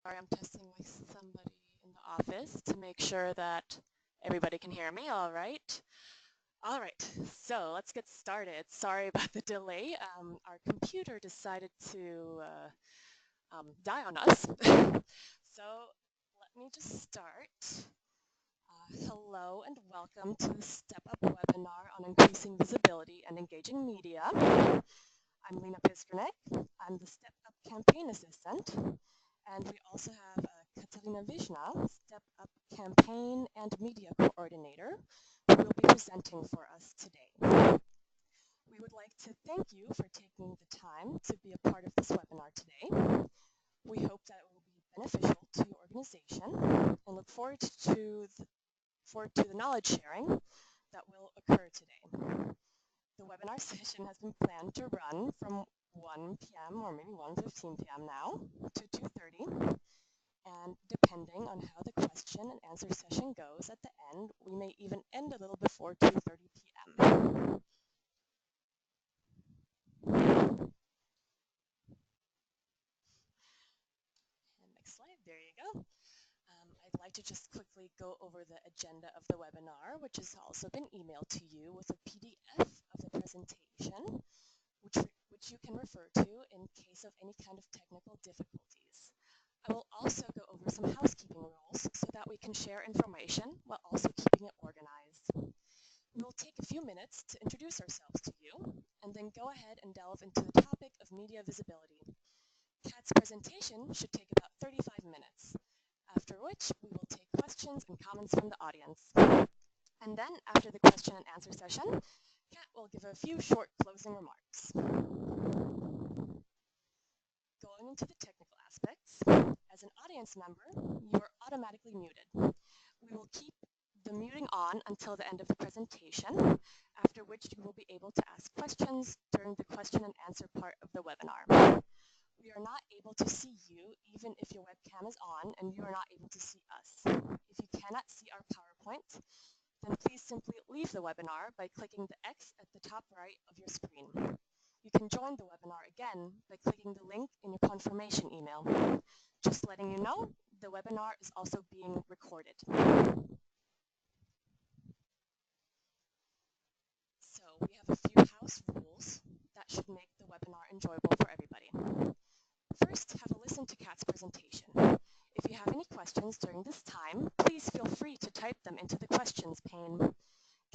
Sorry, I'm testing with somebody in the office to make sure that everybody can hear me all right. All right, so let's get started. Sorry about the delay. Our computer decided to die on us. So let me just start. Hello and welcome to the Step Up webinar on increasing visibility and engaging media. I'm Lena Piskernik. I'm the Step Up campaign assistant. And we also have Katarina Višnar, Step Up campaign and media coordinator, who will be presenting for us today. We would like to thank you for taking the time to be a part of this webinar today. We hope that it will be beneficial to your organization and look forward to the knowledge sharing that will occur today. The webinar session has been planned to run from 1 p.m. or maybe 1:15 p.m. now to 2:30. And depending on how the question and answer session goes at the end, we may even end a little before 2:30 p.m. And next slide, there you go. I'd like to just quickly go over the agenda of the webinar, which has also been emailed to you with a PDF of the presentation, which you can refer to in case of any kind of technical difficulties. I will also go over some housekeeping rules so that we can share information while also keeping it organized. We will take a few minutes to introduce ourselves to you and then go ahead and delve into the topic of media visibility. Kat's presentation should take about 35 minutes, after which we will take questions and comments from the audience. And then after the question and answer session, Kat will give a few short closing remarks. Going into the technical aspects, as an audience member, you are automatically muted. We will keep the muting on until the end of the presentation, after which you will be able to ask questions during the question and answer part of the webinar. We are not able to see you even if your webcam is on and you are not able to see us. If you cannot see our PowerPoint, then please simply leave the webinar by clicking the X at the top right of your screen. You can join the webinar again by clicking the link in your confirmation email. Just letting you know, the webinar is also being recorded. So we have a few house rules that should make the webinar enjoyable for everybody. First, have a listen to Kat's presentation. If you have any questions during this time, please feel free to type them into the questions pane.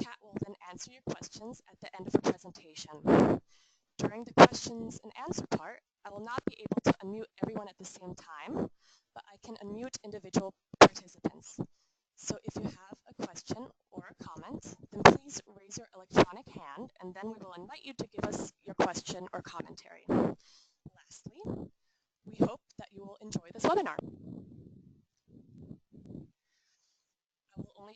Kat will then answer your questions at the end of her presentation. During the questions and answer part, I will not be able to unmute everyone at the same time, but I can unmute individual participants. So if you have a question or a comment, then please raise your electronic hand and then we will invite you to give us your question or commentary. Lastly, we hope that you will enjoy this webinar. I will only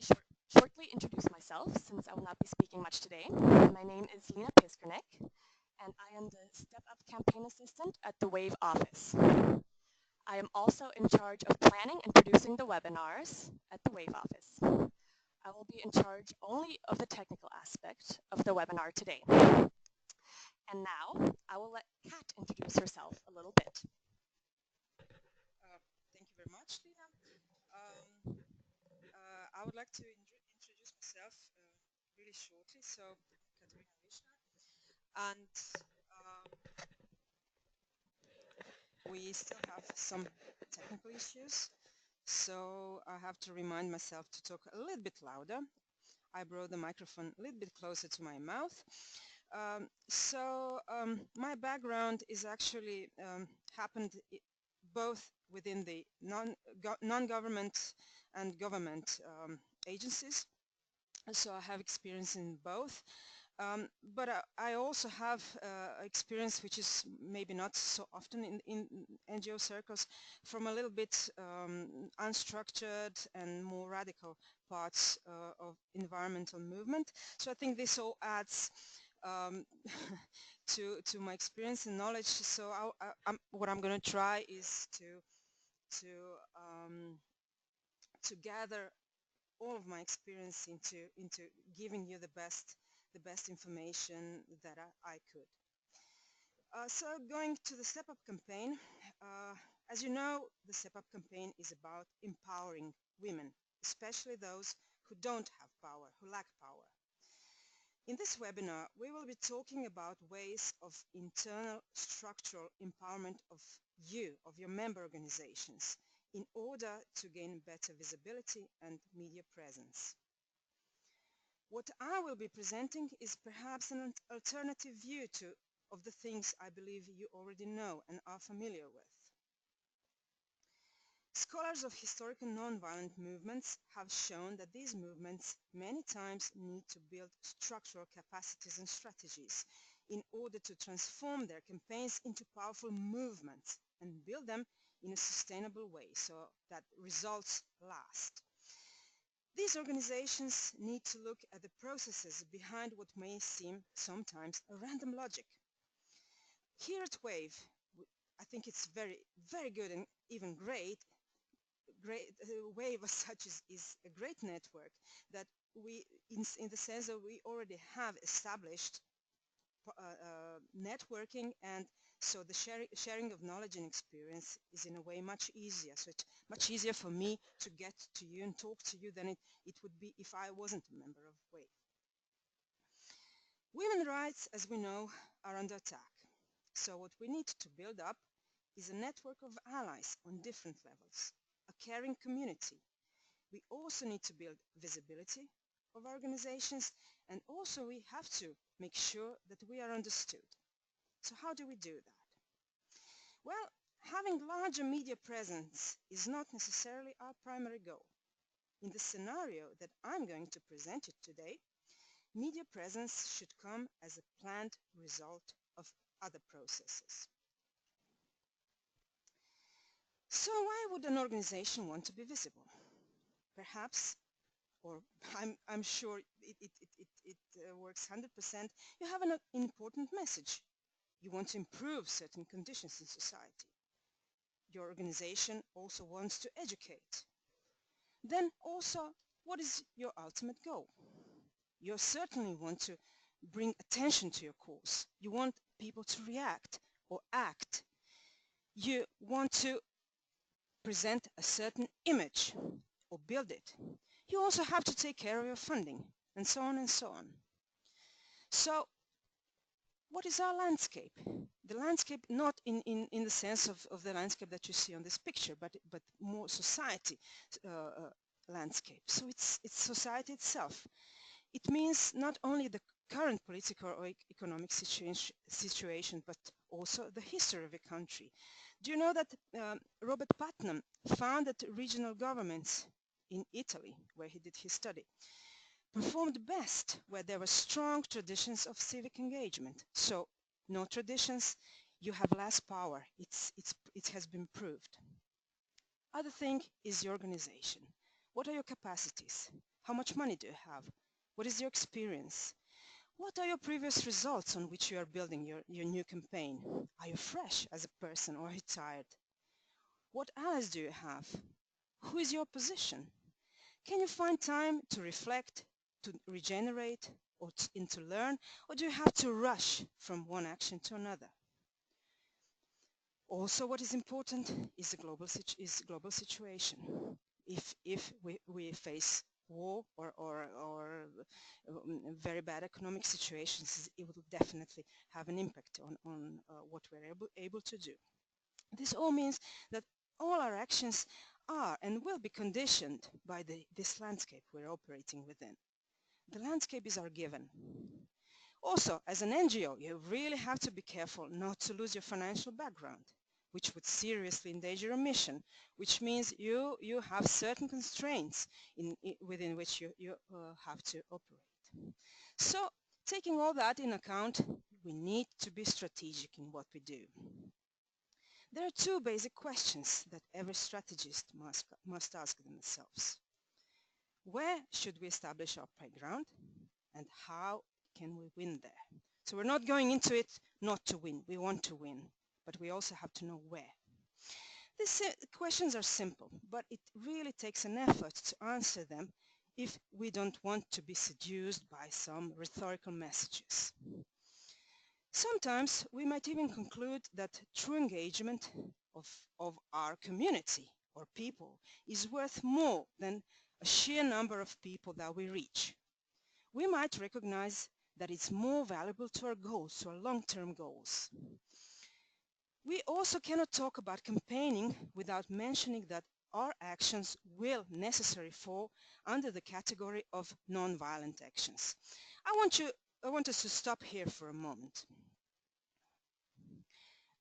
shortly introduce myself since I will not be speaking much today. My name is Lena Piskernik, and I am the Step Up campaign assistant at the WAVE office. I am also in charge of planning and producing the webinars at the WAVE office. I will be in charge only of the technical aspect of the webinar today. And now I will let Kat introduce herself a little bit. Thank you very much, Lena. I would like to introduce myself really shortly. So, Katarina Višnar, and we still have some technical issues, so I have to remind myself to talk a little bit louder. I brought the microphone a little bit closer to my mouth. My background is actually happened both within the non-government and government agencies. So I have experience in both. But I also have experience, which is maybe not so often in NGO circles, from a little bit unstructured and more radical parts of environmental movement. So I think this all adds to my experience and knowledge. So what I'm going to try is to gather all of my experience into giving you the best information that I could. So going to the Step Up campaign, As you know, the Step Up campaign is about empowering women, especially those who don't have power, who lack power. In this webinar, we will be talking about ways of internal structural empowerment of you, of your member organizations, in order to gain better visibility and media presence. What I will be presenting is perhaps an alternative view of the things I believe you already know and are familiar with. Scholars of historical nonviolent movements have shown that these movements many times need to build structural capacities and strategies in order to transform their campaigns into powerful movements and build them in a sustainable way so that results last. These organizations need to look at the processes behind what may seem sometimes a random logic. Here at WAVE, I think it's very, very good and even great. WAVE as such is a great network that we, in the sense that we already have established networking, and so the sharing of knowledge and experience is in a way much easier. So it's much easier for me to get to you and talk to you than it would be if I wasn't a member of WAVE. Women's rights, as we know, are under attack. So what we need to build up is a network of allies on different levels, a caring community. We also need to build visibility of our organizations, and also we have to make sure that we are understood. So how do we do that? Well, having larger media presence is not necessarily our primary goal. In the scenario that I'm going to present you today, media presence should come as a planned result of other processes. So why would an organization want to be visible? Perhaps, or I'm sure it works 100%, you have an important message. You want to improve certain conditions in society. Your organization also wants to educate. Then also, what is your ultimate goal? You certainly want to bring attention to your cause. You want people to react or act. You want to present a certain image or build it. You also have to take care of your funding, and so on and so on. So what is our landscape? The landscape not in the sense of the landscape that you see on this picture, but more society landscape. So it's society itself. It means not only the current political or economic situation, but also the history of a country. Do you know that Robert Putnam found that regional governments in Italy, where he did his study, performed best where there were strong traditions of civic engagement? So no traditions, you have less power. It has been proved. Other thing is your organization. What are your capacities? How much money do you have? What is your experience? What are your previous results on which you are building your new campaign? Are you fresh as a person, or are you tired? What allies do you have? Who is your opposition? Can you find time to reflect, to regenerate, or to learn, or do you have to rush from one action to another? Also, what is important is the global situation. If we face war or very bad economic situations, it will definitely have an impact on what we're able to do. This all means that all our actions are and will be conditioned by this landscape we're operating within. The landscape is our given. Also, as an NGO, you really have to be careful not to lose your financial background, which would seriously endanger your mission, which means you have certain constraints within which you have to operate. So, taking all that in account, we need to be strategic in what we do. There are two basic questions that every strategist must ask themselves. Where should we establish our playground, and how can we win there? So we're not going into it not to win. We want to win, but we also have to know where. These questions are simple, but it really takes an effort to answer them if we don't want to be seduced by some rhetorical messages. Sometimes we might even conclude that true engagement of our community or people is worth more than a sheer number of people that we reach. We might recognize that it's more valuable to our goals, to our long-term goals. We also cannot talk about campaigning without mentioning that our actions will necessarily fall under the category of non-violent actions. I want us to stop here for a moment.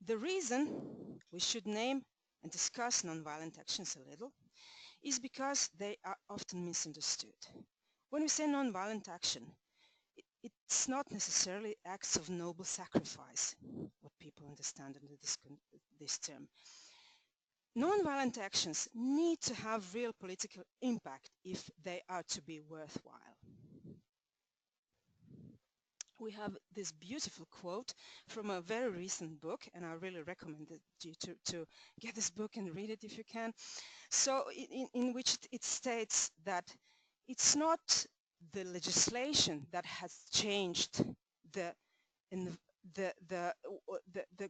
The reason we should name and discuss non-violent actions a little is because they are often misunderstood. When we say non-violent action, it's not necessarily acts of noble sacrifice, what people understand under this term. Non-violent actions need to have real political impact if they are to be worthwhile. We have this beautiful quote from a very recent book, and I really recommend you to get this book and read it if you can. So in which it states that it's not the legislation that has changed the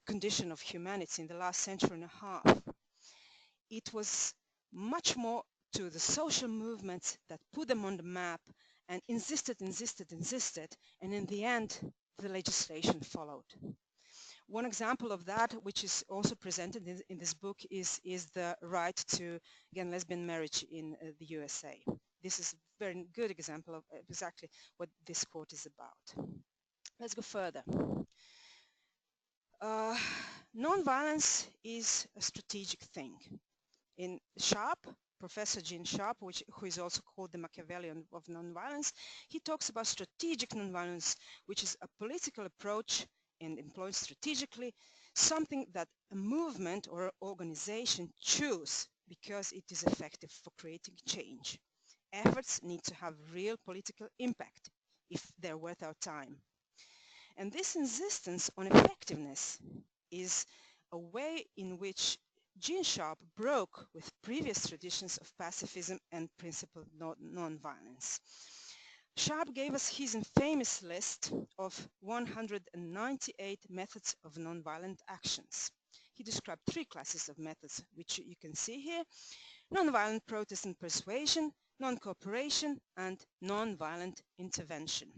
condition of humanity in the last century and a half. It was much more to the social movements that put them on the map and insisted, and in the end, the legislation followed. One example of that, which is also presented in this book, is the right to, again, lesbian marriage in the USA. This is a very good example of exactly what this quote is about. Let's go further. Non-violence is a strategic thing. In Sharp, Professor Gene Sharp, who is also called the Machiavellian of nonviolence, he talks about strategic nonviolence, which is a political approach and employed strategically, something that a movement or organization choose because it is effective for creating change. Efforts need to have real political impact if they're worth our time. And this insistence on effectiveness is a way in which Gene Sharp broke with previous traditions of pacifism and principled non-violence. Sharp gave us his infamous list of 198 methods of non-violent actions. He described 3 classes of methods, which you can see here: non-violent protest and persuasion, non-cooperation, and non-violent intervention.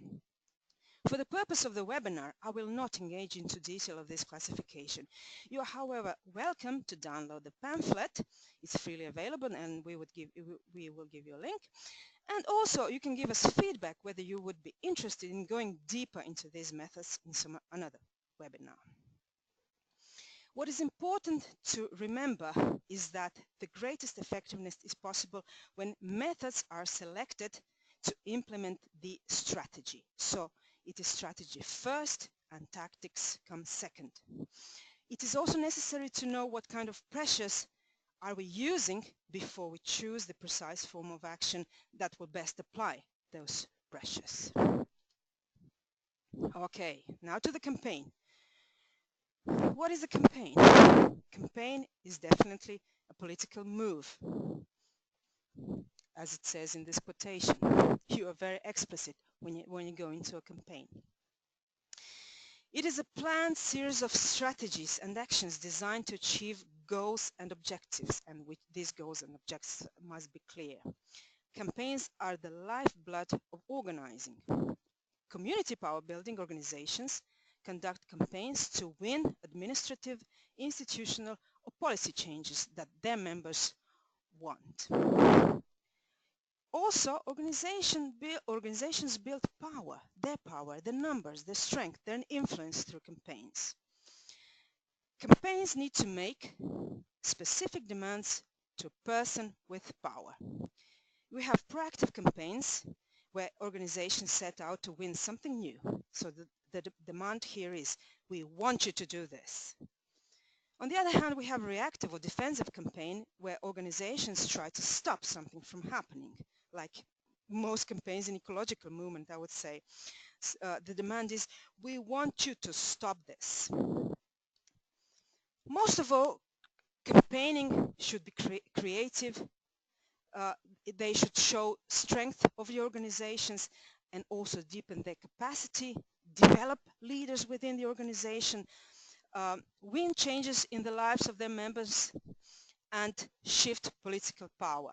For the purpose of the webinar, I will not engage into detail of this classification. You are, however, welcome to download the pamphlet. It's freely available, and we will give you a link. And also, you can give us feedback whether you would be interested in going deeper into these methods in another webinar. What is important to remember is that the greatest effectiveness is possible when methods are selected to implement the strategy. So it is strategy first and tactics come second. It is also necessary to know what kind of pressures are we using before we choose the precise form of action that will best apply those pressures. Okay, now to the campaign. What is a campaign? Campaign is definitely a political move. As it says in this quotation, you are very explicit when you go into a campaign. It is a planned series of strategies and actions designed to achieve goals and objectives, and these goals and objectives must be clear. Campaigns are the lifeblood of organizing. Community power building organizations conduct campaigns to win administrative, institutional, or policy changes that their members want. Also, organizations build power, their numbers, their strength, their influence through campaigns. Campaigns need to make specific demands to a person with power. We have proactive campaigns where organizations set out to win something new. So the demand here is, we want you to do this. On the other hand, we have a reactive or defensive campaign where organizations try to stop something from happening, like most campaigns in ecological movement, I would say. The demand is, we want you to stop this. Most of all, campaigning should be creative. They should show strength of your organizations and also deepen their capacity, develop leaders within the organization, win changes in the lives of their members, and shift political power.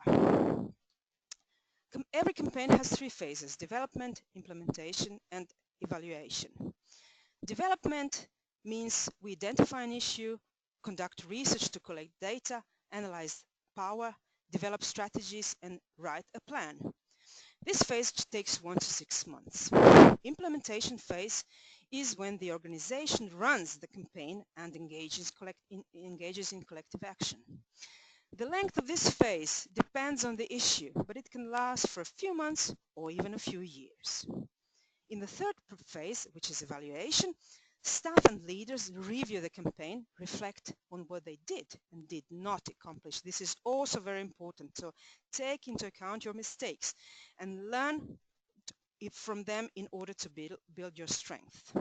Every campaign has three phases: development, implementation, and evaluation. Development means we identify an issue, conduct research to collect data, analyze power, develop strategies, and write a plan. This phase takes 1 to 6 months. Implementation phase is when the organization runs the campaign and engages in collective action. The length of this phase depends on the issue, but it can last for a few months or even a few years. In the third phase, which is evaluation, staff and leaders review the campaign, reflect on what they did and did not accomplish. This is also very important. So take into account your mistakes and learn from them in order to build your strength.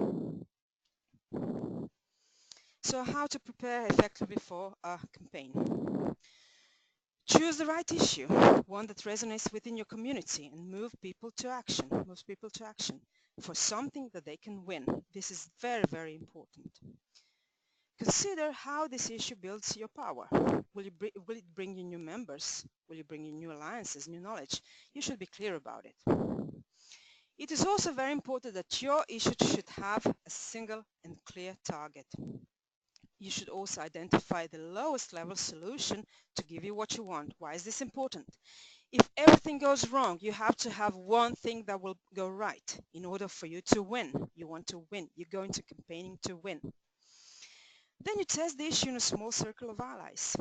So how to prepare effectively for a campaign? Choose the right issue, one that resonates within your community, and move people to action for something that they can win. This is very, very important. Consider how this issue builds your power. Will it bring you new members? Will you bring you new alliances, new knowledge? You should be clear about it. It is also very important that your issue should have a single and clear target. You should also identify the lowest level solution to give you what you want. Why is this important? If everything goes wrong, you have to have one thing that will go right in order for you to win. You want to win. You're going to campaigning to win. Then you test the issue in a small circle of allies.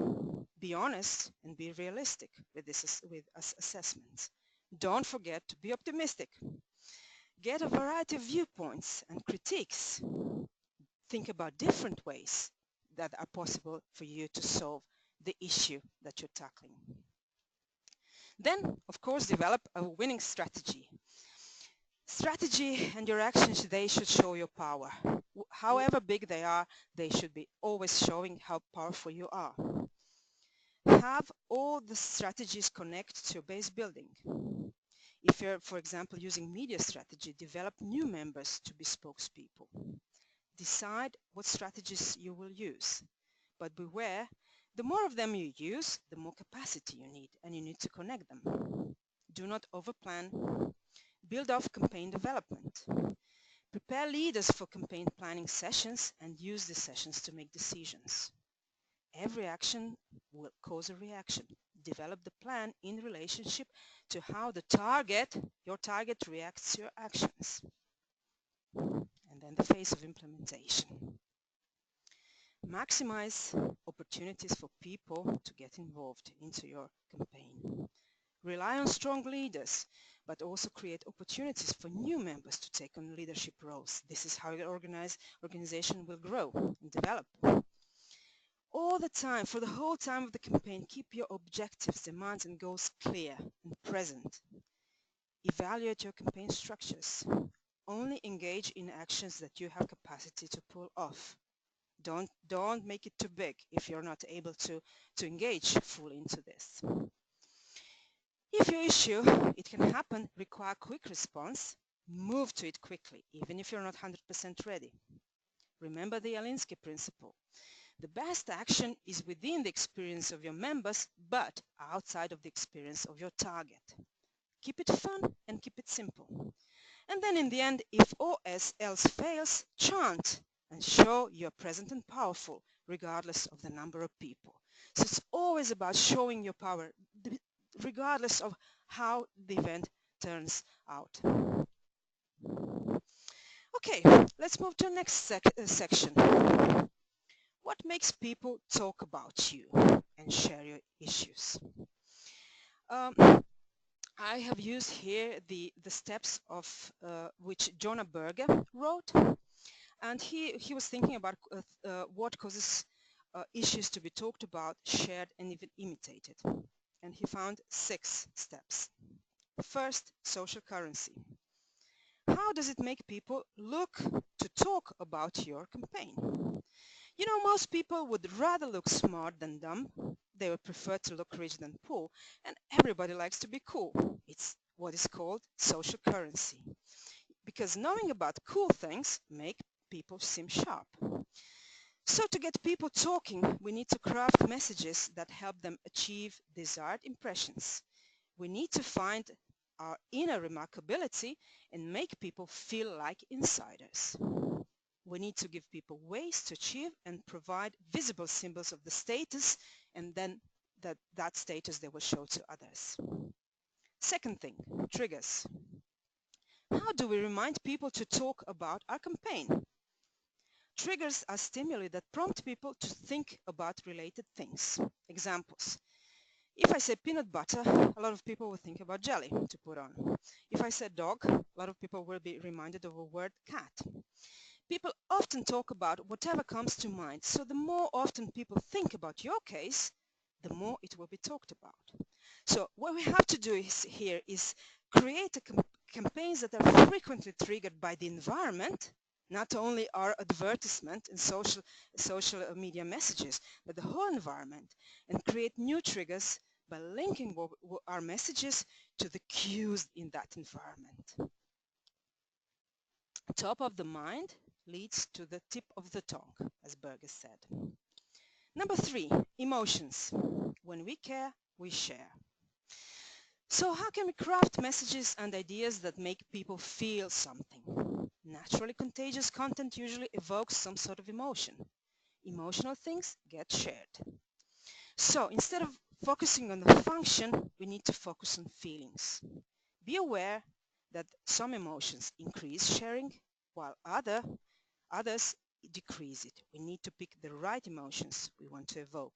Be honest and be realistic with assessments. Don't forget to be optimistic. Get a variety of viewpoints and critiques. Think about different ways that are possible for you to solve the issue that you're tackling. Then, of course, develop a winning strategy. Strategy and your actions, they should show your power. However big they are, they should be always showing how powerful you are. Have all the strategies connect to your base building. If you're, for example, using media strategy, develop new members to be spokespeople. Decide what strategies you will use, but beware, the more of them you use, the more capacity you need, and you need to connect them. Do not overplan. Build off campaign development. Prepare leaders for campaign planning sessions and use the sessions to make decisions. Every action will cause a reaction. Develop the plan in relationship to how your target reacts to your actions. And then the phase of implementation. Maximize opportunities for people to get involved into your campaign. Rely on strong leaders, but also create opportunities for new members to take on leadership roles. This is how your organization will grow and develop. All the time, for the whole time of the campaign, keep your objectives, demands, and goals clear and present. Evaluate your campaign structures. Only engage in actions that you have capacity to pull off. Don't make it too big if you're not able to engage fully into this. If your issue, it can happen, require quick response, move to it quickly, even if you're not 100% ready. Remember the Alinsky principle. The best action is within the experience of your members, but outside of the experience of your target. Keep it fun and keep it simple. And then in the end, if all else fails, chant and show you're present and powerful, regardless of the number of people. So it's always about showing your power, regardless of how the event turns out. Okay, let's move to the next section. What makes people talk about you and share your issues? I have used here the steps of which Jonah Berger wrote, and he was thinking about what causes issues to be talked about, shared, and even imitated. And he found 6 steps. First, social currency. How does it make people look to talk about your campaign? You know, most people would rather look smart than dumb. They would prefer to look rich than poor, and everybody likes to be cool. It's what is called social currency. Because knowing about cool things make people seem sharp. So to get people talking, we need to craft messages that help them achieve desired impressions. We need to find our inner remarkability and make people feel like insiders. We need to give people ways to achieve and provide visible symbols of the status, and then that status they will show to others. Second thing, triggers. How do we remind people to talk about our campaign? Triggers are stimuli that prompt people to think about related things. Examples. If I say peanut butter, a lot of people will think about jelly to put on. If I say dog, a lot of people will be reminded of a word cat. People often talk about whatever comes to mind, so the more often people think about your case, the more it will be talked about. So what we have to do here is create campaigns that are frequently triggered by the environment, not only our advertisement and social media messages, but the whole environment, and create new triggers by linking our messages to the cues in that environment. Top of the mind leads to the tip of the tongue, as Burgess said. Number 3, emotions. When we care, we share. So how can we craft messages and ideas that make people feel something? Naturally contagious content usually evokes some sort of emotion. Emotional things get shared. So instead of focusing on the function, we need to focus on feelings. Be aware that some emotions increase sharing while others decrease it. We need to pick the right emotions we want to evoke.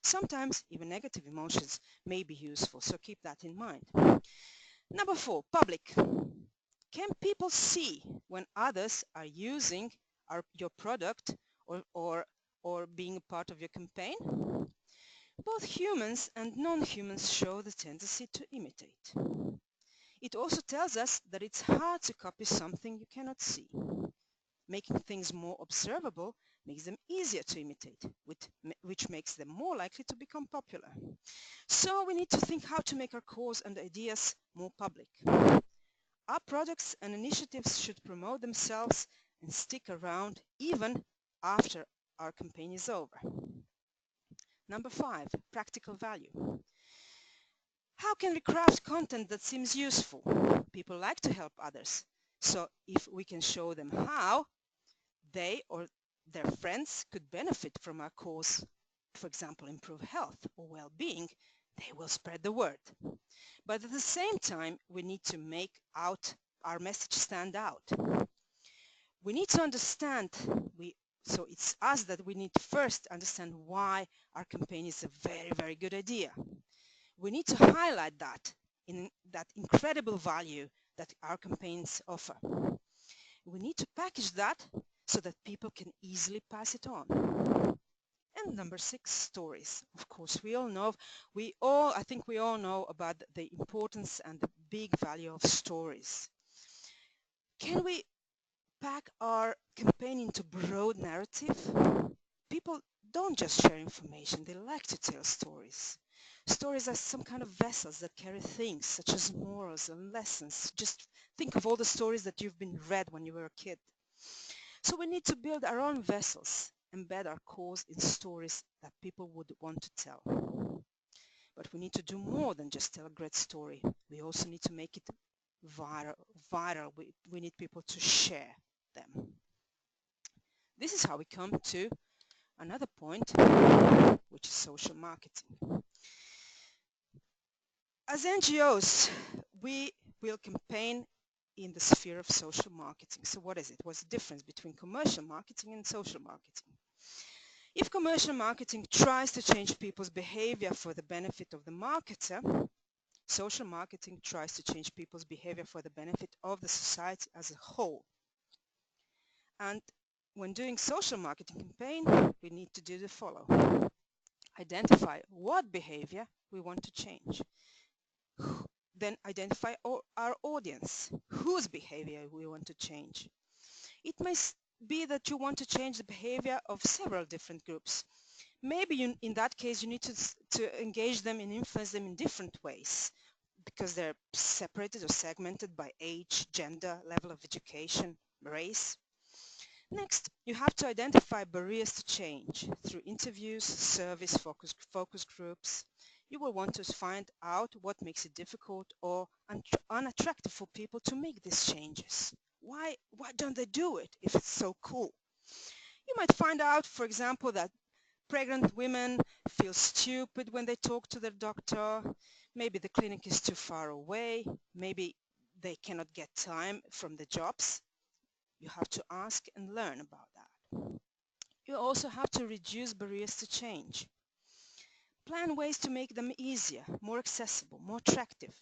Sometimes even negative emotions may be useful, so keep that in mind. Number 4, public. Can people see when others are using your product or being a part of your campaign? Both humans and non-humans show the tendency to imitate. It also tells us that it's hard to copy something you cannot see. Making things more observable makes them easier to imitate, which makes them more likely to become popular. So we need to think how to make our cause and ideas more public. Our products and initiatives should promote themselves and stick around even after our campaign is over. Number 5, practical value. How can we craft content that seems useful? People like to help others. So if we can show them how they or their friends could benefit from our cause, for example, improve health or well-being, they will spread the word. But at the same time, we need to make our message stand out. We need to understand, so it's us that we need to first understand why our campaign is a very, very good idea. We need to highlight that incredible value that our campaigns offer. We need to package that so that people can easily pass it on. And number 6, stories. Of course, I think we all know about the importance and the big value of stories. Can we pack our campaign into broad narrative? People don't just share information, they like to tell stories. Stories are some kind of vessels that carry things such as morals and lessons. Just think of all the stories that you've been read when you were a kid. So we need to build our own vessels, embed our cause in stories that people would want to tell. But we need to do more than just tell a great story. We also need to make it viral. We need people to share them. This is how we come to another point, which is social marketing. As NGOs, we will campaign in the sphere of social marketing. So what is it? What's the difference between commercial marketing and social marketing? If commercial marketing tries to change people's behavior for the benefit of the marketer, social marketing tries to change people's behavior for the benefit of the society as a whole. And when doing social marketing campaign, we need to do the following. Identify what behavior we want to change. Then identify our audience, whose behavior we want to change. It may be that you want to change the behavior of several different groups. Maybe in that case you need to engage them and influence them in different ways because they're separated or segmented by age, gender, level of education, race. Next, you have to identify barriers to change through interviews, surveys, focus groups. You will want to find out what makes it difficult or unattractive for people to make these changes. Why don't they do it if it's so cool? You might find out, for example, that pregnant women feel stupid when they talk to their doctor. Maybe the clinic is too far away. Maybe they cannot get time from the jobs. You have to ask and learn about that. You also have to reduce barriers to change. Plan ways to make them easier, more accessible, more attractive.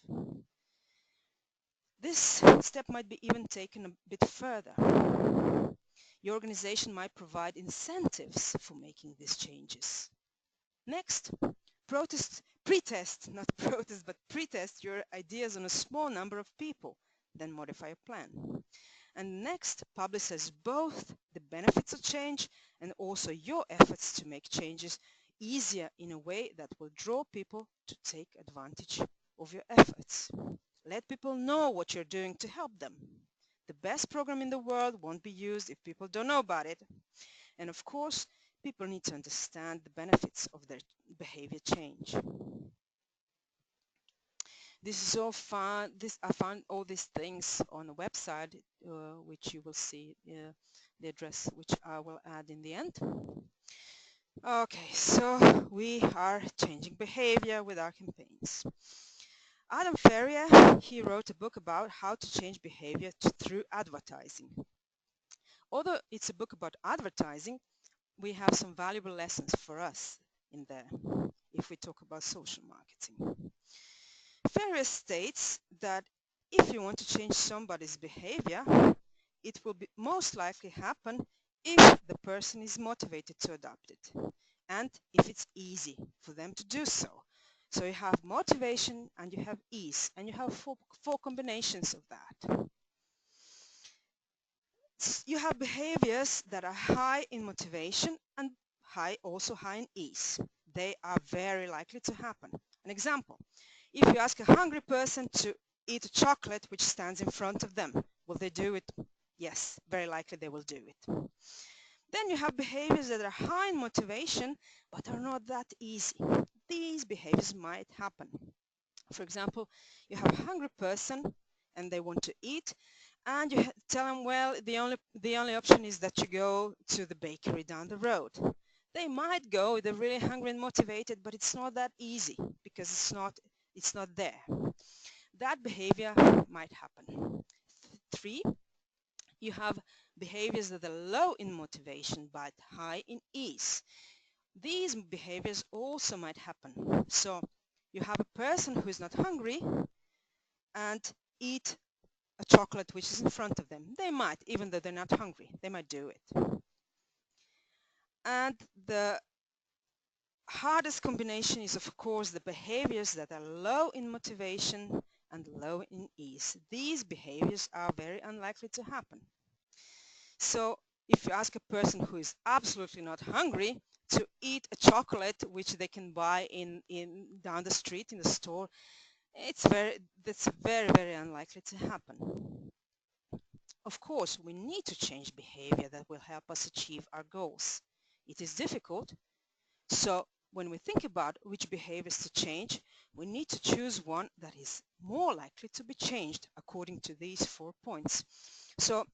This step might be even taken a bit further. Your organization might provide incentives for making these changes. Next, pre-test your ideas on a small number of people, then modify your plan. And next, publicize both the benefits of change and also your efforts to make changes easier in a way that will draw people to take advantage of your efforts. Let people know what you're doing to help them. The best program in the world won't be used if people don't know about it. And of course, people need to understand the benefits of their behavior change. This is all fun. I found all these things on the website, which you will see the address, which I will add in the end. Okay, so we are changing behavior with our campaigns. Adam Freya, he wrote a book about how to change behavior through advertising. Although it's a book about advertising, we have some valuable lessons for us in there if we talk about social marketing. Freya states that if you want to change somebody's behavior, it will most likely happen if the person is motivated to adopt it and if it's easy for them to do so. So you have motivation and you have ease, and you have four combinations of that. You have behaviors that are high in motivation and also high in ease. They are very likely to happen. An example, if you ask a hungry person to eat a chocolate which stands in front of them, will they do it? Yes, very likely they will do it. Then you have behaviors that are high in motivation but are not that easy. These behaviors might happen. For example, you have a hungry person and they want to eat, and you tell them, well, the only option is that you go to the bakery down the road. They might go, they're really hungry and motivated, but it's not that easy because it's not there. That behavior might happen. 3, you have behaviors that are low in motivation but high in ease. These behaviors also might happen. So you have a person who is not hungry and eat a chocolate which is in front of them. They might, even though they're not hungry, they might do it. And the hardest combination is, of course, the behaviors that are low in motivation and low in ease. These behaviors are very unlikely to happen. So if you ask a person who is absolutely not hungry to eat a chocolate which they can buy down the street in the store, that's very, very unlikely to happen. Of course, we need to change behavior that will help us achieve our goals. It is difficult, so when we think about which behaviors to change, we need to choose one that is more likely to be changed according to these 4 points. So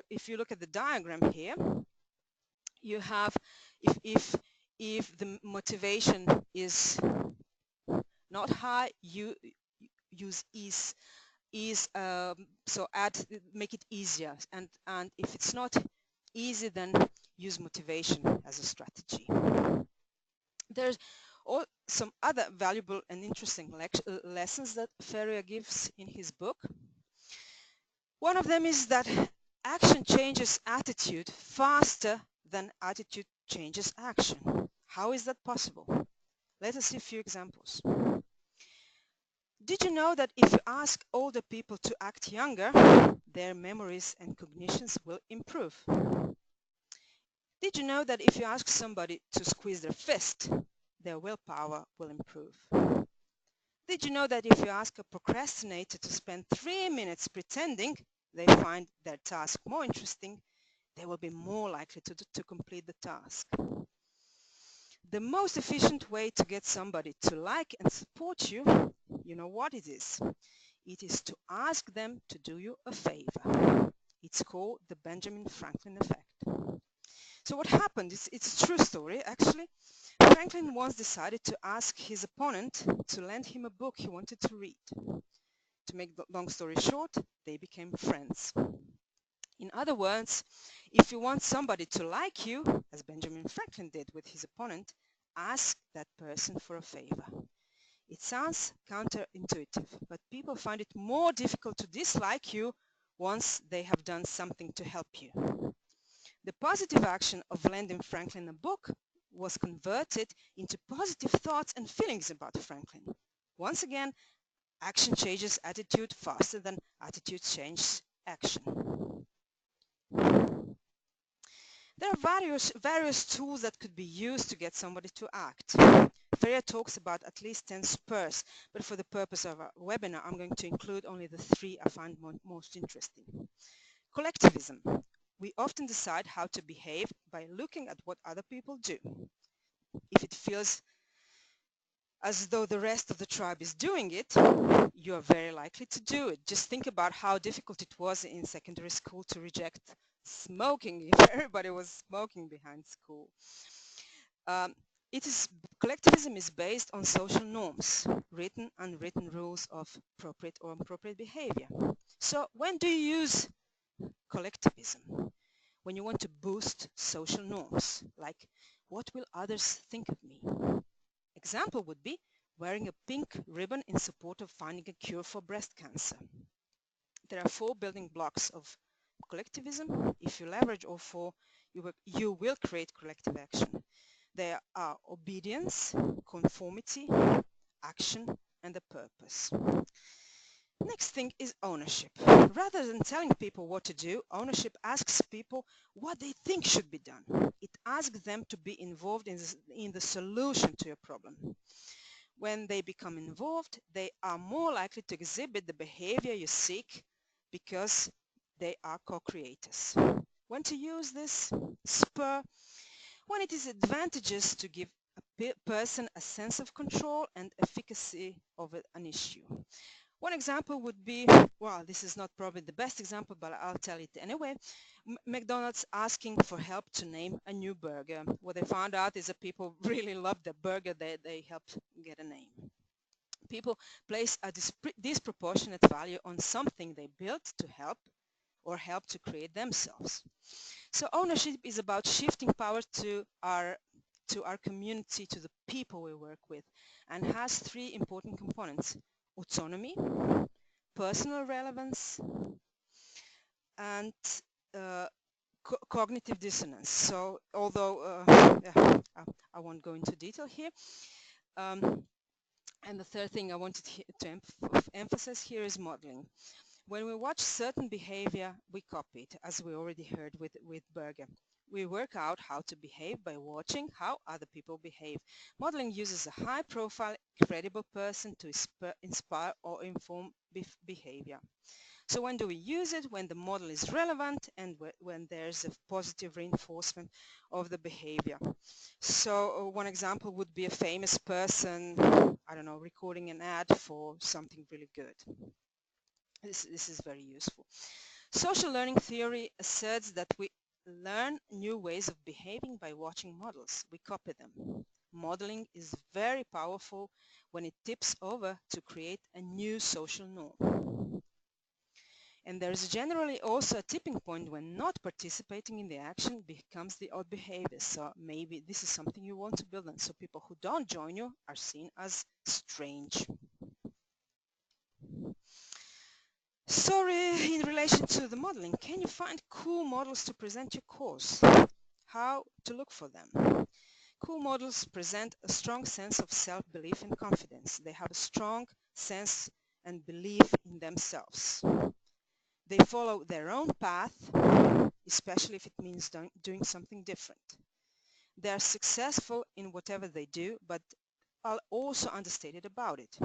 if you look at the diagram here, you have if the motivation is not high, you use ease, so make it easier, and if it's not easy, then use motivation as a strategy. There's some other valuable and interesting lessons that Freya gives in his book. One of them is that action changes attitude faster than attitude changes action. How is that possible? Let us see a few examples. Did you know that if you ask older people to act younger, their memories and cognitions will improve? Did you know that if you ask somebody to squeeze their fist, their willpower will improve? Did you know that if you ask a procrastinator to spend 3 minutes pretending, they find their task more interesting they will be more likely to complete the task. The most efficient way to get somebody to like and support you, you know what it is? It is to ask them to do you a favor. It's called the Benjamin Franklin effect. So what happened, it's a true story actually. Franklin once decided to ask his opponent to lend him a book he wanted to read. To make the long story short, they became friends. In other words, if you want somebody to like you, as Benjamin Franklin did with his opponent, ask that person for a favor. It sounds counterintuitive, but people find it more difficult to dislike you once they have done something to help you. The positive action of lending Franklin a book was converted into positive thoughts and feelings about Franklin. Once again, action changes attitude faster than attitude changes action. There are various tools that could be used to get somebody to act. Freya talks about at least 10 spurs, but for the purpose of our webinar, I'm going to include only the 3 I find most interesting. Collectivism. We often decide how to behave by looking at what other people do. If it feels as though the rest of the tribe is doing it, you are very likely to do it. Just think about how difficult it was in secondary school to reject smoking if everybody was smoking behind school. Collectivism is based on social norms, written and unwritten rules of appropriate or inappropriate behavior. So when do you use collectivism? When you want to boost social norms, like what will others think of me? Example would be wearing a pink ribbon in support of finding a cure for breast cancer. There are 4 building blocks of collectivism. If you leverage all 4, you will create collective action. There are obedience, conformity, action, and a purpose. Next thing is ownership. Rather than telling people what to do, ownership asks people what they think should be done. It asks them to be involved in the solution to your problem. When they become involved, they are more likely to exhibit the behavior you seek because they are co-creators. When to use this spur? When it is advantageous to give a person a sense of control and efficacy of an issue. One example would be, well, this is not probably the best example, but I'll tell it anyway. McDonald's asking for help to name a new burger. What they found out is that people really loved the burger they helped get a name. People place a disproportionate value on something they built to help or help to create themselves. So ownership is about shifting power to our community, to the people we work with, and has 3 important components: autonomy, personal relevance, and cognitive dissonance. So although I won't go into detail here. And the third thing I wanted to emphasize here is modeling. When we watch certain behavior, we copy it, as we already heard with Berger. We work out how to behave by watching how other people behave. Modeling uses a high-profile, credible person to inspire or inform behavior. So when do we use it? When the model is relevant and when there's a positive reinforcement of the behavior. So one example would be a famous person, I don't know, recording an ad for something really good. This is very useful. Social learning theory asserts that we learn new ways of behaving by watching models. We copy them. Modeling is very powerful when it tips over to create a new social norm. And there is generally also a tipping point when not participating in the action becomes the odd behavior. So maybe this is something you want to build on. So people who don't join you are seen as strange. Sorry, in relation to the modeling, can you find cool models to present your course? How to look for them? Cool models present a strong sense of self-belief and confidence. They have a strong sense and belief in themselves. They follow their own path, especially if it means doing something different. They are successful in whatever they do, but are also understated about it.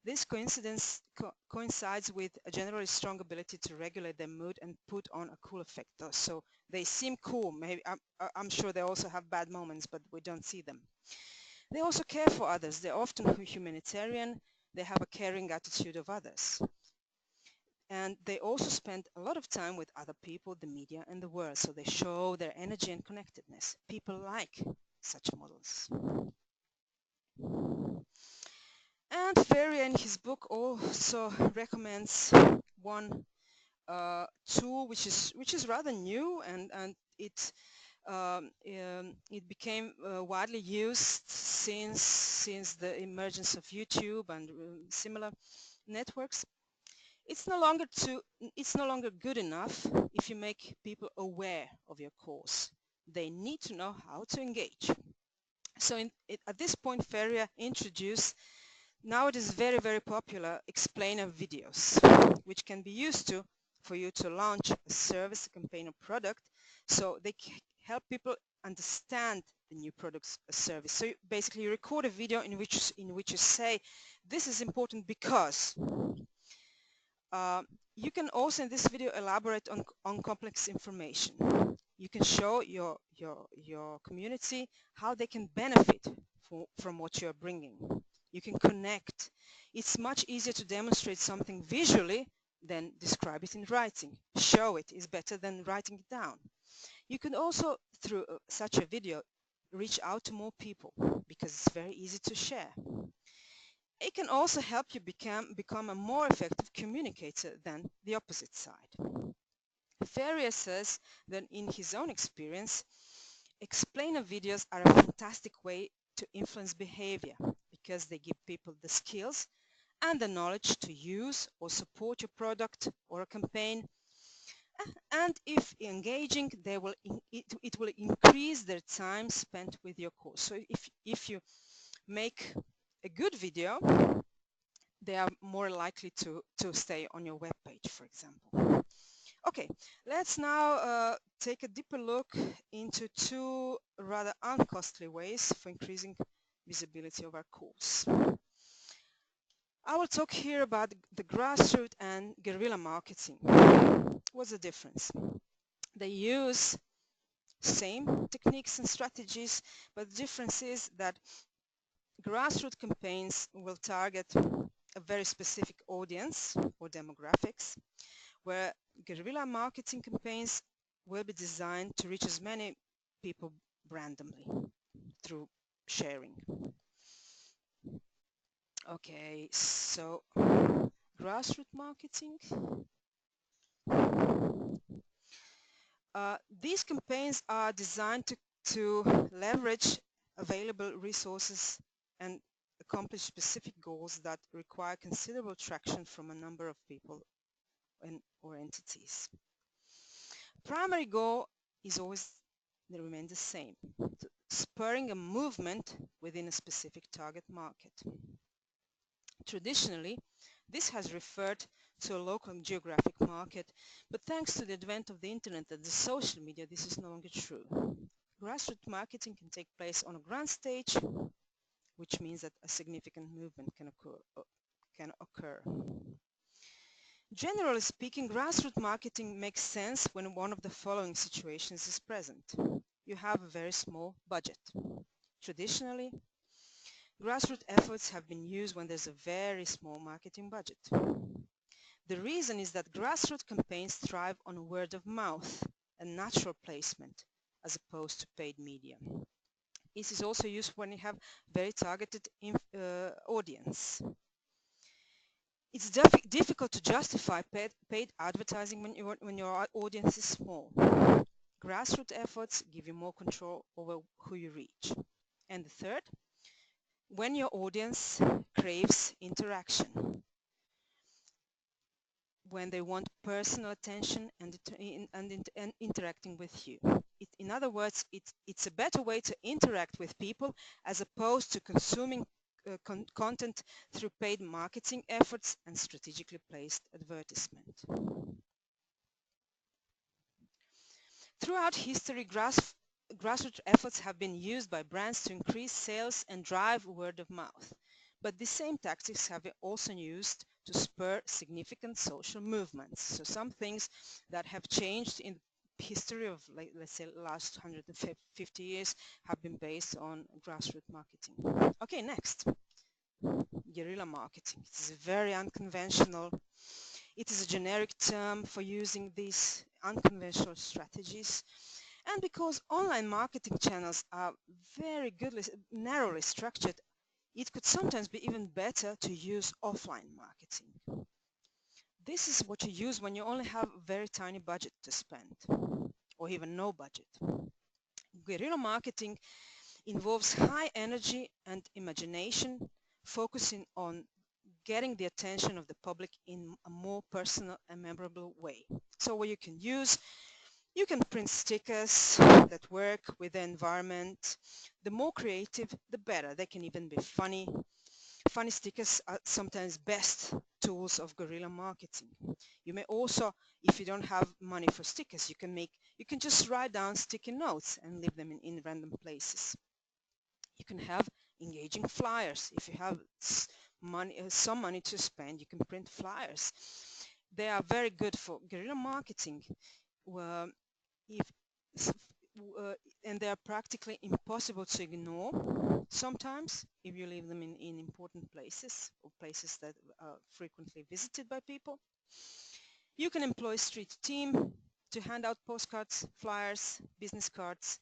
This coincides with a generally strong ability to regulate their mood and put on a cool effect. So they seem cool. Maybe I'm sure they also have bad moments, but we don't see them. They also care for others. They're often humanitarian. They have a caring attitude of others. And they also spend a lot of time with other people, the media, and the world. So they show their energy and connectedness. People like such models. And Freya in his book also recommends one tool which is rather new, and it became widely used since the emergence of YouTube and similar networks. It's no longer good enough if you make people aware of your cause. They need to know how to engage. So at this point, Freya introduced, now it is very, very popular, explainer videos, which can be used for you to launch a service, a campaign, or product, so they help people understand the new products or service. So basically you record a video in which you say, this is important because. You can also in this video elaborate on complex information. You can show your community how they can benefit from what you're bringing. You can connect. It's much easier to demonstrate something visually than describe it in writing. Show it is better than writing it down. You can also, through such a video, reach out to more people because it's very easy to share. It can also help you become a more effective communicator than the opposite side. Freya says that in his own experience, explainer videos are a fantastic way to influence behavior because they give people the skills and the knowledge to use or support your product or a campaign. And if engaging, it will increase their time spent with your cause. So if you make a good video, they are more likely to stay on your web page, for example. Okay, let's now take a deeper look into two rather uncostly ways for increasing visibility of our cause. I will talk here about the grassroots and guerrilla marketing. What's the difference? They use same techniques and strategies, but the difference is that grassroots campaigns will target a very specific audience or demographics, where guerrilla marketing campaigns will be designed to reach as many people randomly through sharing. Okay, so grassroots marketing. These campaigns are designed to leverage available resources and accomplish specific goals that require considerable traction from a number of people or entities. Primary goal is always remain the same, spurring a movement within a specific target market. Traditionally, this has referred to a local geographic market, but thanks to the advent of the internet and the social media, this is no longer true. Grassroots marketing can take place on a grand stage, which means that a significant movement can occur. Generally speaking, grassroots marketing makes sense when one of the following situations is present. You have a very small budget. Traditionally, grassroots efforts have been used when there's a very small marketing budget. The reason is that grassroots campaigns thrive on word of mouth and natural placement as opposed to paid media. This is also used when you have very targeted audience. It's difficult to justify paid advertising when your audience is small. Grassroots efforts give you more control over who you reach. And the third, when your audience craves interaction, when they want personal attention and interacting with you. In other words, it's a better way to interact with people as opposed to consuming content through paid marketing efforts and strategically placed advertisement. Throughout history, grassroots efforts have been used by brands to increase sales and drive word of mouth. But the same tactics have been also used to spur significant social movements. So some things that have changed in the history of, like, let's say, last 150 years have been based on grassroots marketing. Okay, next. Guerrilla marketing. It is very unconventional. It is a generic term for using these unconventional strategies. And because online marketing channels are very narrowly structured, it could sometimes be even better to use offline marketing. This is what you use when you only have a very tiny budget to spend, or even no budget. Guerrilla marketing involves high energy and imagination, focusing on getting the attention of the public in a more personal and memorable way. So what you can print stickers that work with the environment. The more creative, the better. They can even be funny. Funny stickers are sometimes best tools of guerrilla marketing. You may also, if you don't have money for stickers, you can just write down sticky notes and leave them in random places. You can have engaging flyers. If you have some money to spend, you can print flyers. They are very good for guerrilla marketing. If, and they are practically impossible to ignore sometimes if you leave them in important places or places that are frequently visited by people. You can employ a street team to hand out postcards, flyers, business cards.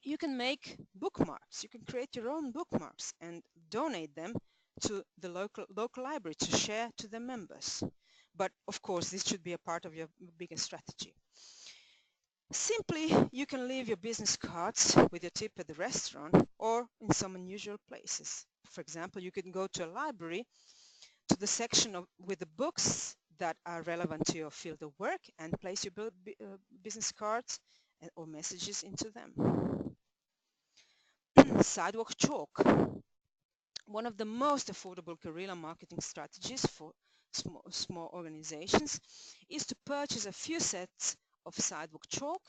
You can make bookmarks. You can create your own bookmarks and donate them to the local library to share to the members. But of course, this should be a part of your bigger strategy. Simply, you can leave your business cards with your tip at the restaurant or in some unusual places. For example, you can go to a library, to the section with the books that are relevant to your field of work, and place your business cards or messages into them. Sidewalk chalk. One of the most affordable guerrilla marketing strategies for small organizations is to purchase a few sets of sidewalk chalk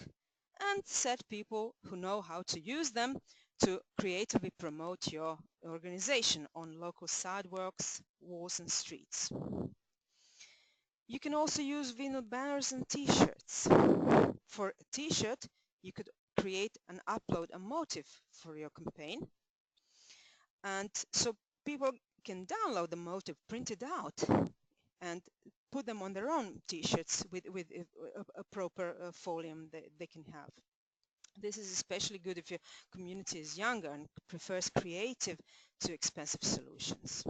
and set people who know how to use them to creatively promote your organization on local sidewalks, walls and streets. You can also use vinyl banners and t-shirts. For a t-shirt, you could create and upload a motif for your campaign, and so people can download the motif printed out and put them on their own t-shirts with a proper folium they can have. This is especially good if your community is younger and prefers creative to expensive solutions.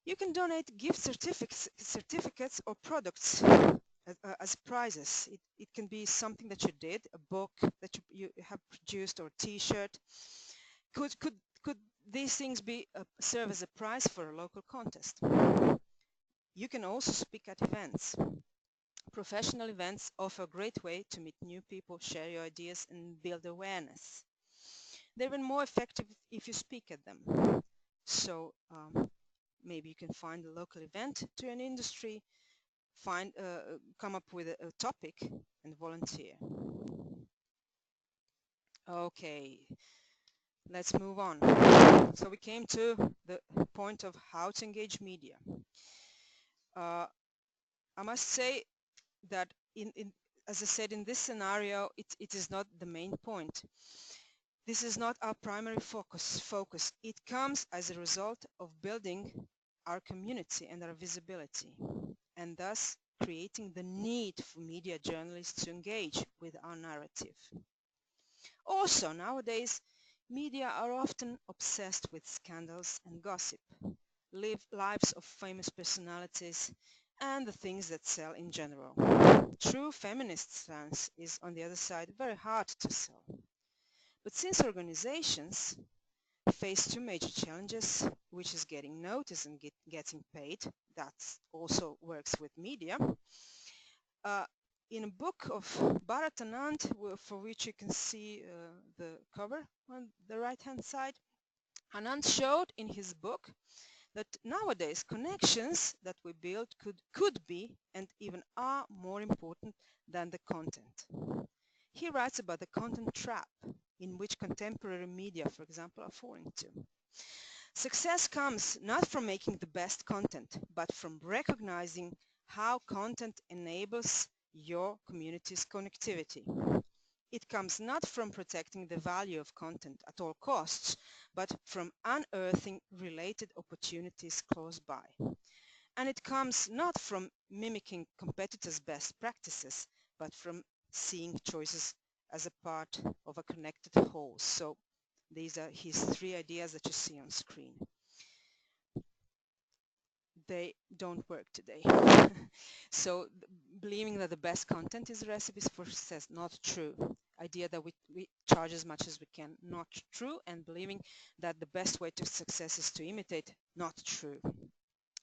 You can donate gift certificates or products as prizes. It can be something that you did, a book that you have produced, or a t-shirt. Could these things serve as a prize for a local contest? You can also speak at events. Professional events offer a great way to meet new people, share your ideas and build awareness. They're even more effective if you speak at them. So maybe you can find a local event to an industry, come up with a topic and volunteer. Okay, let's move on. So we came to the point of how to engage media. I must say that as I said, in this scenario, it is not the main point. This is not our primary focus. It comes as a result of building our community and our visibility, and thus creating the need for media journalists to engage with our narrative. Also, nowadays, media are often obsessed with scandals and gossip, lives of famous personalities, and the things that sell in general. True feminist stance is, on the other side, very hard to sell. But since organizations face two major challenges, which is getting noticed and getting paid, that also works with media. In a book of Bharat Anand, for which you can see the cover on the right-hand side, Anand showed in his book that nowadays connections that we build could be and even are more important than the content. He writes about the content trap in which contemporary media, for example, are falling to. Success comes not from making the best content, but from recognizing how content enables your community's connectivity. It comes not from protecting the value of content at all costs, but from unearthing related opportunities close by. And it comes not from mimicking competitors' best practices, but from seeing choices as a part of a connected whole. So these are his 3 ideas that you see on screen. They don't work today. So believing that the best content is recipes for success, not true. Idea that we charge as much as we can, not true. And believing that the best way to success is to imitate, not true.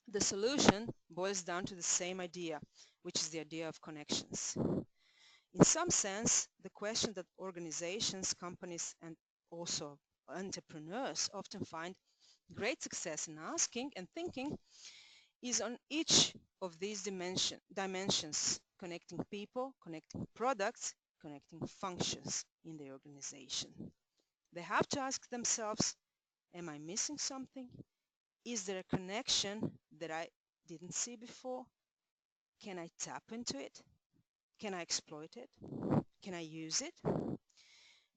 The solution boils down to the same idea, which is the idea of connections. In some sense, the question that organizations, companies, and also entrepreneurs often find great success in asking and thinking is on each of these dimensions, connecting people, connecting products, connecting functions in the organization. They have to ask themselves, am I missing something? Is there a connection that I didn't see before? Can I tap into it? Can I exploit it? Can I use it?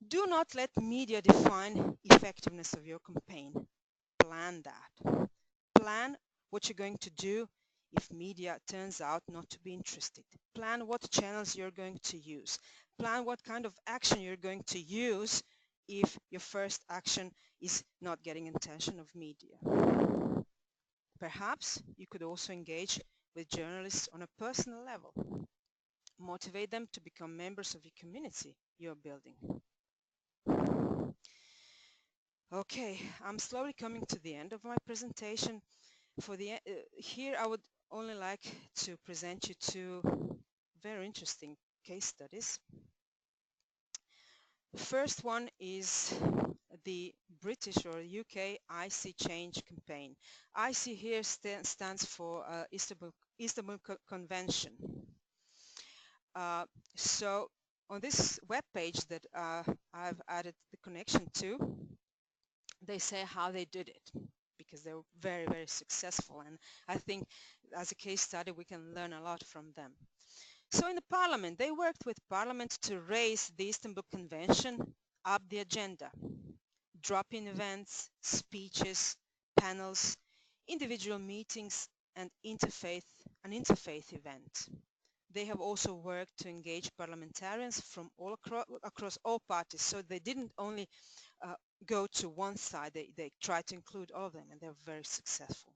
Do not let media define effectiveness of your campaign. Plan that. Plan what you're going to do if media turns out not to be interested. Plan what channels you're going to use. Plan what kind of action you're going to use if your first action is not getting attention of media. Perhaps you could also engage with journalists on a personal level. Motivate them to become members of your community you're building. Okay, I'm slowly coming to the end of my presentation. Here I would only like to present you 2 very interesting case studies. The first one is the British or UK IC Change campaign. IC here stands for Istanbul Convention. So on this web page that I've added the connection to, they say how they did it, because they were very, very successful. And I think as a case study, we can learn a lot from them. So in the parliament, they worked with parliament to raise the Istanbul Convention up the agenda. Drop-in events, speeches, panels, individual meetings, and an interfaith event. They have also worked to engage parliamentarians from all across all parties. So they didn't only go to one side, they tried to include all of them, and they're very successful.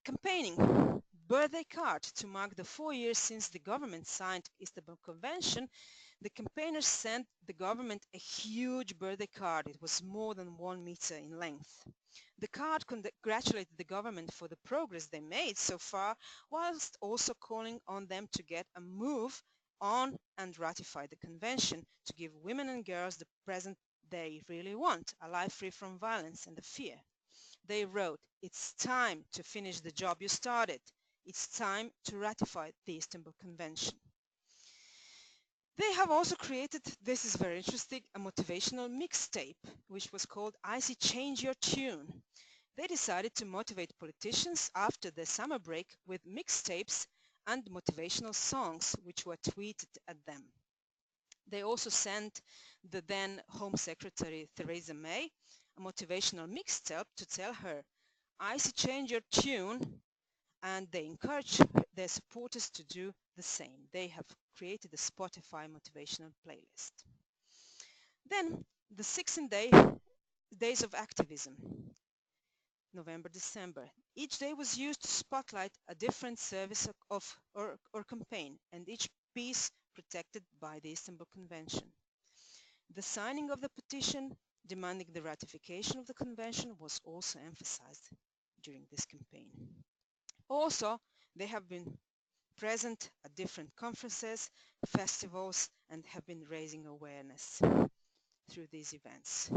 Campaigning. Birthday card. To mark the 4 years since the government signed Istanbul Convention, the campaigners sent the government a huge birthday card. It was more than 1 meter in length. The card congratulated the government for the progress they made so far, whilst also calling on them to get a move on and ratify the convention to give women and girls the present they really want, a life free from violence and fear. They wrote, "It's time to finish the job you started. It's time to ratify the Istanbul Convention." They have also created, this is very interesting, a motivational mixtape, which was called IC Change Your Tune. They decided to motivate politicians after the summer break with mixtapes and motivational songs, which were tweeted at them. They also sent the then Home Secretary Theresa May a motivational mixtape to tell her, "IC Change Your Tune," and they encourage their supporters to do the same. They have created a Spotify motivational playlist. Then the 16 days of activism, November, December. Each day was used to spotlight a different service or campaign, and each piece protected by the Istanbul Convention. The signing of the petition demanding the ratification of the convention was also emphasized during this campaign. Also, they have been present at different conferences, festivals, and have been raising awareness through these events.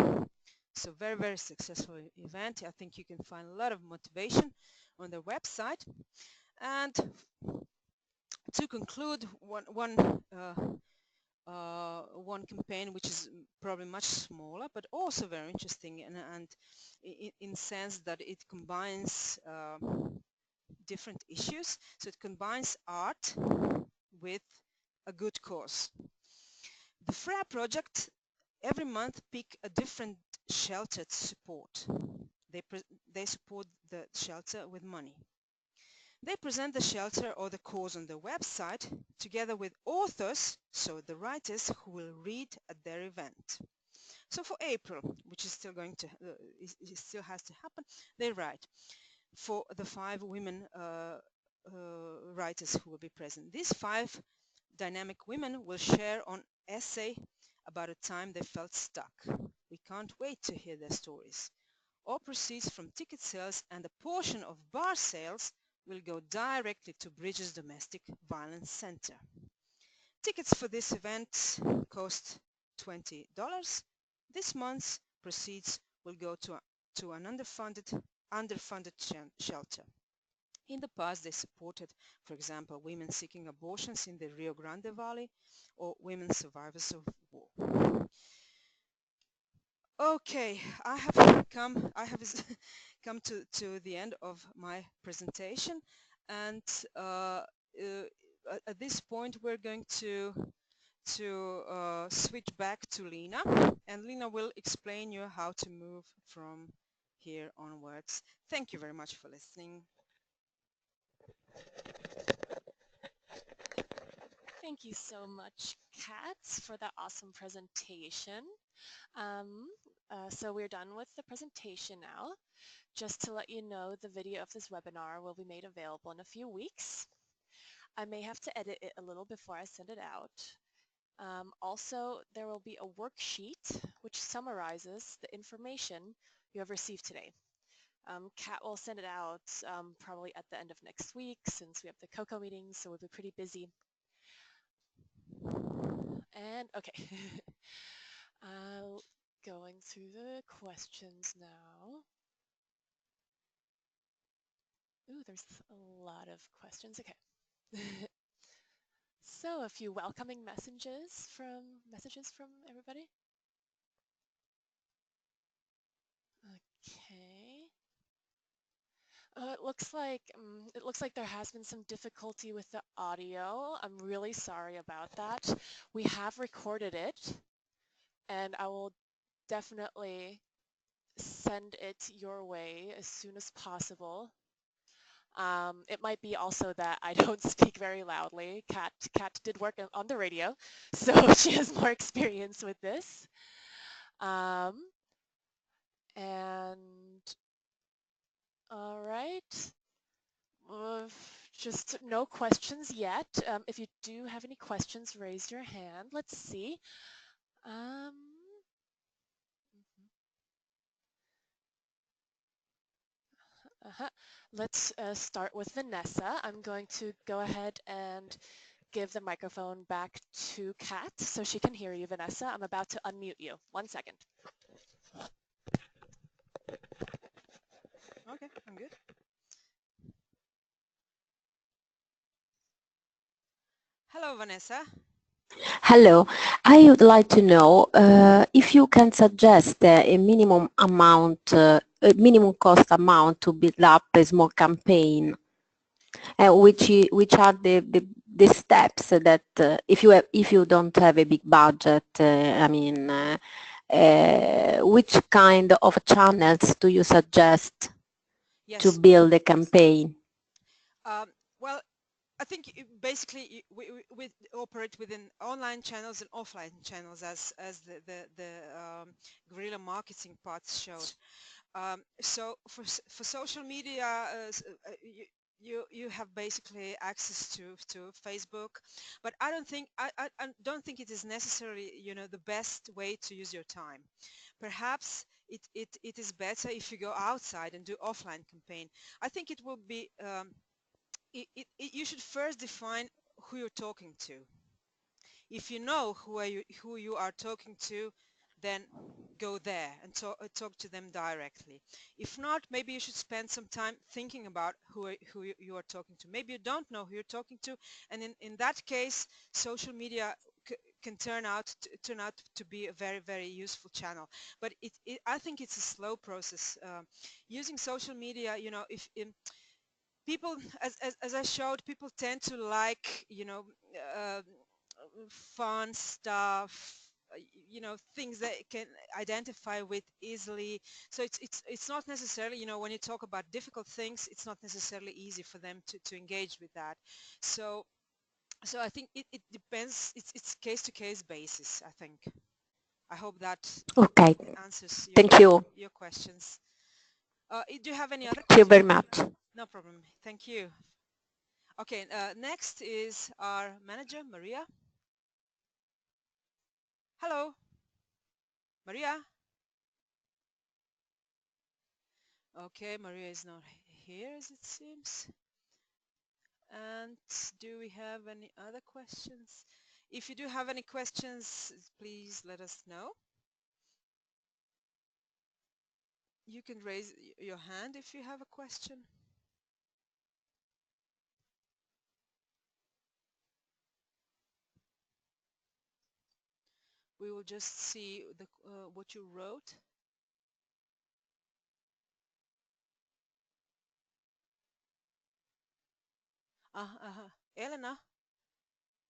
So very, very successful event. I think you can find a lot of motivation on their website. And to conclude, one one campaign which is probably much smaller but also very interesting, and in sense that it combines different issues. So it combines art with a good cause. The Freya project every month pick a different shelter to support. They support the shelter with money. They present the shelter or the cause on their website together with authors, so the writers who will read at their event. So for April, which is still going to, it still has to happen, they write for the 5 women writers who will be present. These 5 dynamic women will share on essay about a time they felt stuck. We can't wait to hear their stories. All proceeds from ticket sales and a portion of bar sales will go directly to Bridges Domestic Violence Center. Tickets for this event cost $20. This month's proceeds will go to an underfunded shelter. In the past, they supported, for example, women seeking abortions in the Rio Grande Valley or women survivors of war. Okay, I have come come to the end of my presentation, and at this point we're going to switch back to Lena, and Lena will explain you how to move from here onwards. Thank you very much for listening. Thank you so much, Kat, for that awesome presentation. So we're done with the presentation now. Just to let you know, the video of this webinar will be made available in a few weeks. I may have to edit it a little before I send it out. Also, there will be a worksheet which summarizes the information you have received today. Kat will send it out probably at the end of next week, since we have the COCO meetings, so we'll be pretty busy. And okay, going through the questions now. Ooh, there's a lot of questions. Okay. So a few welcoming messages from everybody. Okay. It looks like there has been some difficulty with the audio. I'm really sorry about that. We have recorded it, and I will definitely send it your way as soon as possible. It might be also that I don't speak very loudly. Kat did work on the radio, so she has more experience with this. And all right, just no questions yet. If you do have any questions, raise your hand. Let's see. Let's start with Vanessa. I'm going to go ahead and give the microphone back to Kat so she can hear you, Vanessa. I'm about to unmute you. 1 second. Okay, I'm good. Hello, Vanessa. Hello, I would like to know if you can suggest a minimum amount, a minimum cost amount to build up a small campaign, which are the steps that if you don't have a big budget, which kind of channels do you suggest to build a campaign? Well, I think basically we operate within online channels and offline channels, as the guerrilla marketing part showed. So for social media, you have basically access to Facebook, but I don't think it is necessarily, you know, the best way to use your time. Perhaps it is better if you go outside and do offline campaign. I think it will be you should first define who you're talking to. If you know who you are talking to, then go there and talk to them directly. If not, maybe you should spend some time thinking about who you are talking to. Maybe you don't know who you're talking to, and in that case, social media can turn out to be a very, very useful channel. But I think it's a slow process. Using social media, you know, if people, as I showed, people tend to like, you know, fun stuff, you know, things that can identify with easily. So it's not necessarily, you know, when you talk about difficult things, it's not necessarily easy for them to engage with that. So I think it depends. It's case to case basis, I think. I hope that Okay, answers thank you. your questions. Do you have any other Thank you questions? very much. No problem. Thank you. Okay, next is our manager, Maria. Hello, Maria. Okay, Maria is not here, as it seems. And do we have any other questions? If you do have any questions, please let us know. You can raise your hand if you have a question. We will just see what you wrote. Elena,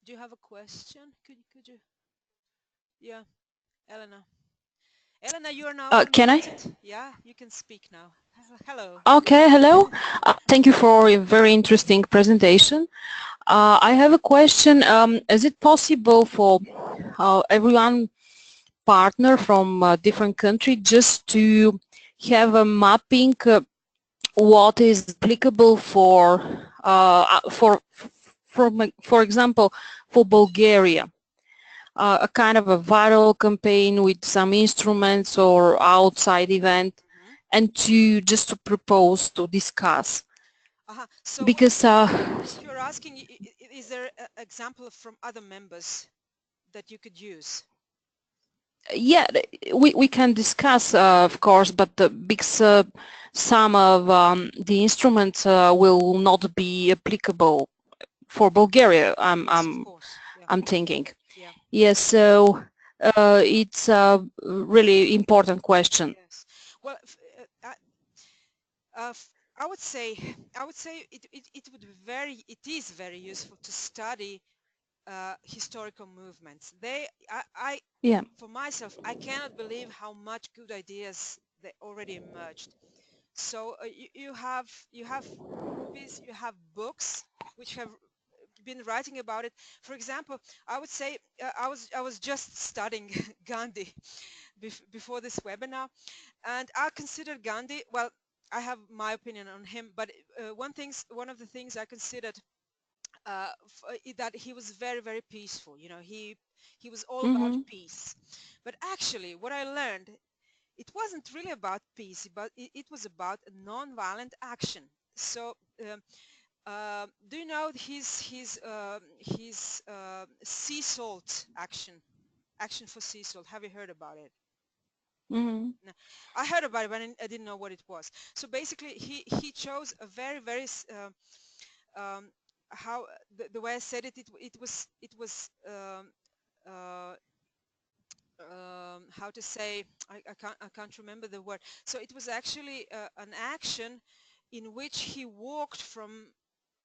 do you have a question? Could you? Yeah, Elena. Elena, you are now Can I? unmuted. Yeah, you can speak now. Hello. Okay, hello. Thank you for a very interesting presentation. I have a question. Is it possible for everyone partner from a different country just to have a mapping what is applicable for example, for Bulgaria? A kind of a viral campaign with some instruments or outside event, and just to propose to discuss. So Because you're asking, is there an example from other members that you could use? yeah, we can discuss, of course, but because some of the instruments will not be applicable for Bulgaria. I'm thinking. Yeah. Yes, so it's a really important question. Yes. Well, I would say it is very useful to study historical movements. Yeah. For myself, I cannot believe how much good ideas they already emerged. So you have movies, you have books which have been writing about it. For example, I would say I was just studying Gandhi before this webinar, and I consider Gandhi, well, I have my opinion on him, but one of the things I considered that he was very, very peaceful. You know, he was all about peace. But actually, what I learned, it wasn't really about peace, but it was about non-violent action. So do you know his sea salt action for sea salt? Have you heard about it? No. I heard about it, but I didn't know what it was. So basically, he chose a very, very how the way I said it, it was how to say, I can't remember the word. So it was actually an action in which he walked from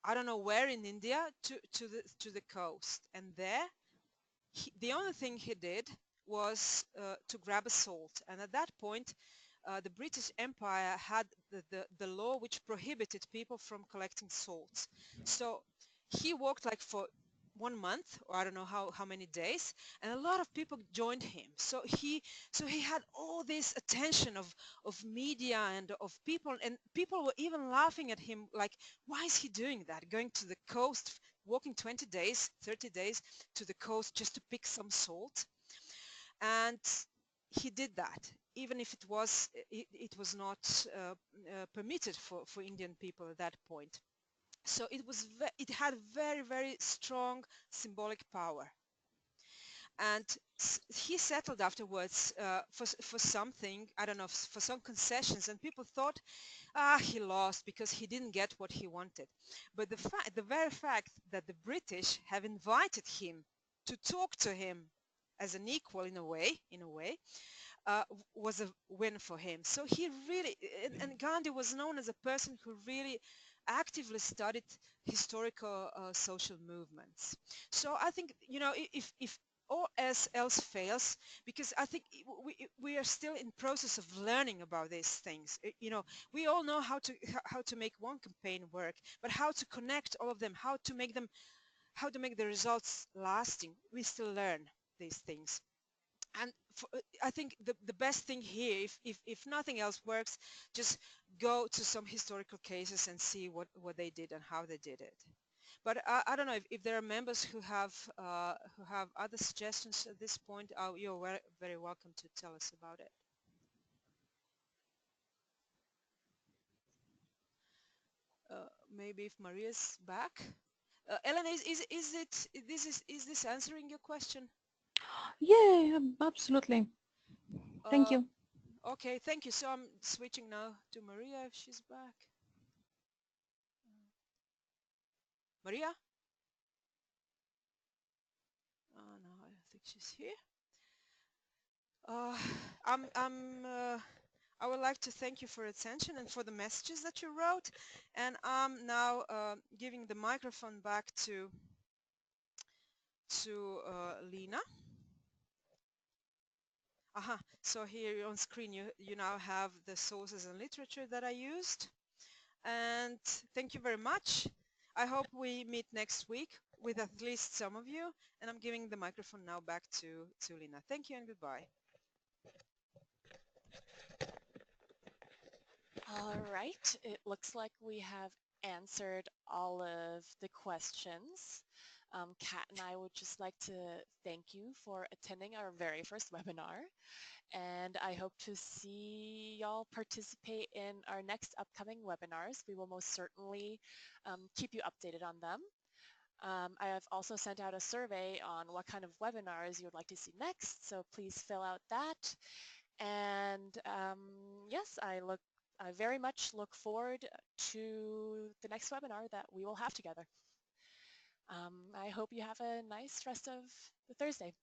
I don't know where in India to the coast, and there the only thing he did was to grab a salt. And at that point the British Empire had the law which prohibited people from collecting salt. So he walked like for 1 month, or I don't know how many days, and a lot of people joined him. So he had all this attention of media and of people, and people were even laughing at him, like, why is he doing that, going to the coast, walking 20 days, 30 days to the coast just to pick some salt? And he did that, even if it was not permitted for Indian people at that point. So it had very, very strong symbolic power. And he settled afterwards for something, I don't know, for some concessions, and people thought, he lost because he didn't get what he wanted. But the very fact that the British have invited him to talk to him as an equal in a way, was a win for him. So he really, and Gandhi was known as a person who really actively studied historical social movements. So I think, you know, if all else fails, because I think we are still in process of learning about these things. You know, we all know how to make one campaign work, but how to connect all of them, how to make the results lasting, we still learn these things. And I think the best thing here, if nothing else works, just go to some historical cases and see what they did and how they did it. But I don't know if there are members who have other suggestions at this point. You're very welcome to tell us about it. Maybe if Maria's back. Elena, is this answering your question? Yeah, absolutely. Thank you. Okay, thank you. So I'm switching now to Maria if she's back. Maria? Oh no, I don't think she's here. I would like to thank you for your attention and for the messages that you wrote. And I'm now giving the microphone back to Lena. Aha, so here on screen you now have the sources and literature that I used. And thank you very much. I hope we meet next week with at least some of you. And I'm giving the microphone now back to Lena. Thank you and goodbye. All right, it looks like we have answered all of the questions. Kat and I would just like to thank you for attending our very first webinar, and I hope to see y'all participate in our next upcoming webinars. We will most certainly keep you updated on them. I have also sent out a survey on what kind of webinars you would like to see next, so please fill out that. And yes, I very much look forward to the next webinar that we will have together. I hope you have a nice rest of the Thursday.